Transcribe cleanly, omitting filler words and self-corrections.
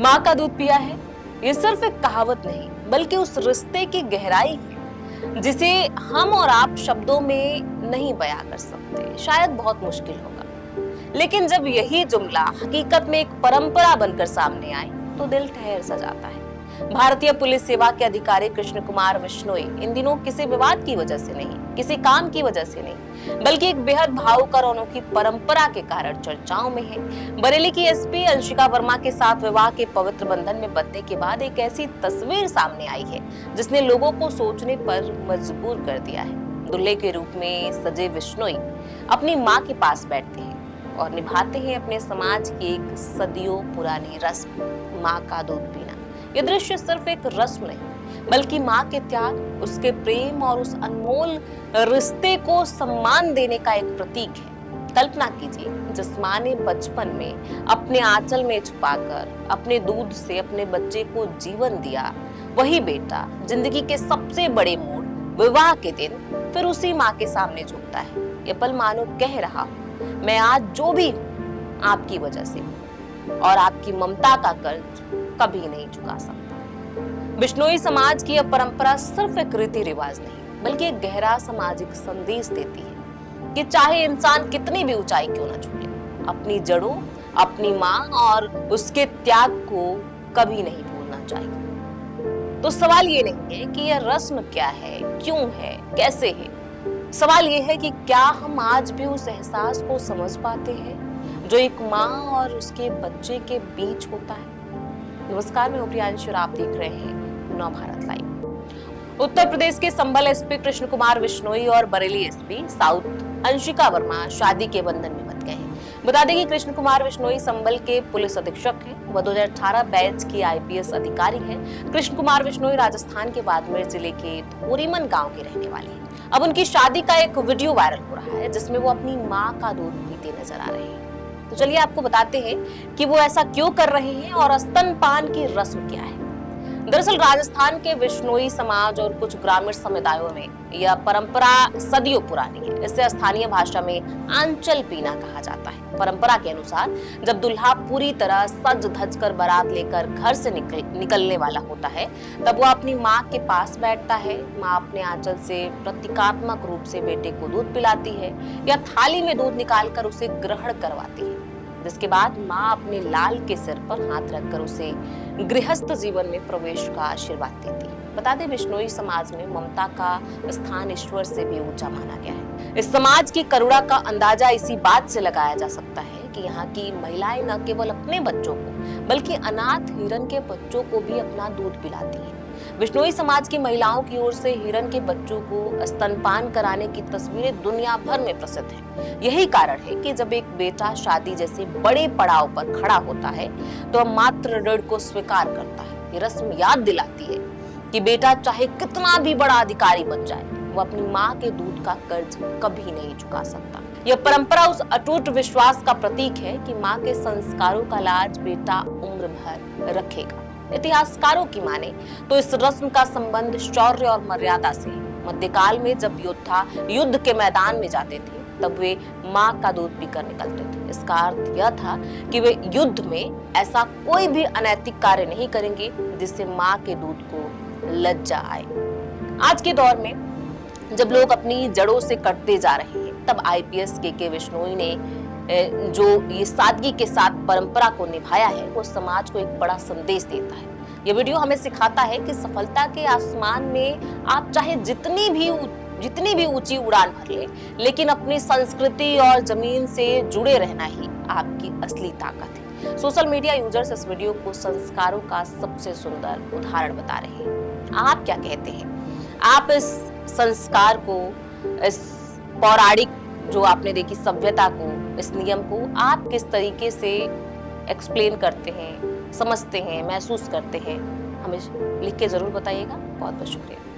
माँ का दूध पिया है, ये सिर्फ एक कहावत नहीं बल्कि उस रिश्ते की गहराई है जिसे हम और आप शब्दों में नहीं बयां कर सकते। शायद बहुत मुश्किल होगा, लेकिन जब यही जुमला हकीकत में एक परंपरा बनकर सामने आए तो दिल ठहर सा जाता है। भारतीय पुलिस सेवा के अधिकारी कृष्ण कुमार बिश्नोई इन दिनों किसी विवाद की वजह से नहीं, किसी काम की वजह से नहीं, बल्कि एक बेहद भावुक और अनोखी परंपरा के कारण चर्चाओं में है। बरेली की एसपी अंशिका वर्मा के साथ विवाह के पवित्र बंधन में बंधने के बाद एक ऐसी तस्वीर सामने आई है जिसने लोगों को सोचने पर मजबूर कर दिया है। दूल्हे के रूप में सजे बिश्नोई अपनी माँ के पास बैठते हैं और निभाते हैं अपने समाज की एक सदियों पुरानी रस्म, माँ का दूध पीना। ये दृश्य सिर्फ एक रस्म नहीं बल्कि माँ के त्याग, उसके प्रेम और उस अनमोल रिश्ते को सम्मान देने का एक प्रतीक है। कल्पना कीजिए, जिस माँ ने बचपन में अपने आंचल में छुपाकर अपने दूध से अपने बच्चे को जीवन दिया, वही बेटा जिंदगी के सबसे बड़े मोड़, विवाह के दिन फिर उसी माँ के सामने झुकता है। ये पल मानो कह रहा हूँ, मैं आज जो भी हूँ आपकी वजह से हूँ और आपकी ममता का कर्ज कभी नहीं चुका सकता। बिश्नोई समाज की यह परंपरा सिर्फ एक रीति रिवाज नहीं बल्कि एक गहरा सामाजिक संदेश देती है कि चाहे इंसान कितनी भी ऊंचाई क्यों न छूए, अपनी जड़ों, अपनी माँ और उसके त्याग को कभी नहीं भूलना चाहिए। तो सवाल ये नहीं है कि यह रस्म क्या है, क्यों है, कैसे है। सवाल ये है कि क्या हम आज भी उस एहसास को समझ पाते हैं जो एक माँ और उसके बच्चे के बीच होता है। नमस्कार, मैं प्रियांशु और आप देख रहे हैं नव भारत लाइव। उत्तर प्रदेश के संभल एसपी कृष्ण कुमार बिश्नोई और बरेली एसपी साउथ अंशिका वर्मा शादी के बंधन में बंध गए हैं। बता दें कि कृष्ण कुमार बिश्नोई संभल के पुलिस अधीक्षक हैं। वह 2018 बैच के आईपीएस अधिकारी हैं। कृष्ण कुमार बिश्नोई राजस्थान के बाड़मेर जिले के धोरीमन गांव के रहने वाले हैं। अब उनकी शादी का एक वीडियो वायरल हो रहा है जिसमें वो अपनी माँ का दूध पीते नजर आ रहे हैं। तो चलिए आपको बताते हैं कि वो ऐसा क्यों कर रहे हैं और स्तनपान की रस्म क्या है। दरअसल राजस्थान के बिश्नोई समाज और कुछ ग्रामीण समुदायों में यह परंपरा सदियों पुरानी है। इसे स्थानीय भाषा में आंचल पीना कहा जाता है। परंपरा के अनुसार जब दूल्हा पूरी तरह सज धज कर बारात लेकर घर से निकलने वाला होता है, तब वो अपनी माँ के पास बैठता है। माँ अपने आंचल से प्रतीकात्मक रूप से बेटे को दूध पिलाती है या थाली में दूध निकालकर उसे ग्रहण करवाती है, जिसके बाद माँ अपने लाल के सिर पर हाथ रखकर उसे गृहस्थ जीवन में प्रवेश का आशीर्वाद देती है। बता दें, बिश्नोई समाज में ममता का स्थान ईश्वर से भी ऊंचा माना गया है। इस समाज की करुणा का अंदाजा इसी बात से लगाया जा सकता है कि यहाँ की महिलाएं न केवल अपने बच्चों को बल्कि अनाथ हिरन के बच्चों को भी अपना दूध पिलाती हैं। बिश्नोई समाज की महिलाओं की ओर से हिरन के बच्चों को स्तनपान कराने की तस्वीरें दुनिया भर में प्रसिद्ध हैं। यही कारण है कि जब एक बेटा शादी जैसे बड़े पड़ाव पर खड़ा होता है तो मातृ ऋण को स्वीकार करता है। ये रस्म याद दिलाती है कि बेटा चाहे कितना भी बड़ा अधिकारी बन जाए, वो अपनी माँ के दूध का कर्ज कभी नहीं चुका सकता। यह परंपरा उस अटूट विश्वास का प्रतीक है कि माँ के संस्कारों का लाज बेटा उम्र भर रखेगा। इतिहासकारों की माने तो इस रस्म का संबंध शौर्य और मर्यादा से है। मध्यकाल में जब योद्धा युद्ध के मैदान में जाते थे तब वे माँ का दूध पीकर निकलते थे। इसका अर्थ यह था कि वे युद्ध में ऐसा कोई भी अनैतिक कार्य नहीं करेंगे जिससे माँ के दूध को लज्जा आए। आज के दौर में जब लोग अपनी जड़ों से कटते जा रहे हैं, तब आईपीएस के बिश्नोई ने जो ये सादगी के साथ परंपरा को निभाया है, वो समाज को एक बड़ा संदेश देता है। ये वीडियो हमें सिखाता है कि सफलता के आसमान में आप चाहे जितनी भी ऊंची उड़ान भर ले, लेकिन अपनी संस्कृति और जमीन से जुड़े रहना ही आपकी असली ताकत है। सोशल मीडिया यूजर्स इस वीडियो को संस्कारों का सबसे सुंदर उदाहरण बता रहे हैं। आप क्या कहते हैं? आप इस संस्कार को, इस पौराणिक जो आपने देखी सभ्यता को, इस नियम को आप किस तरीके से एक्सप्लेन करते हैं, समझते हैं, महसूस करते हैं? हमें लिख के जरूर बताइएगा। बहुत बहुत शुक्रिया।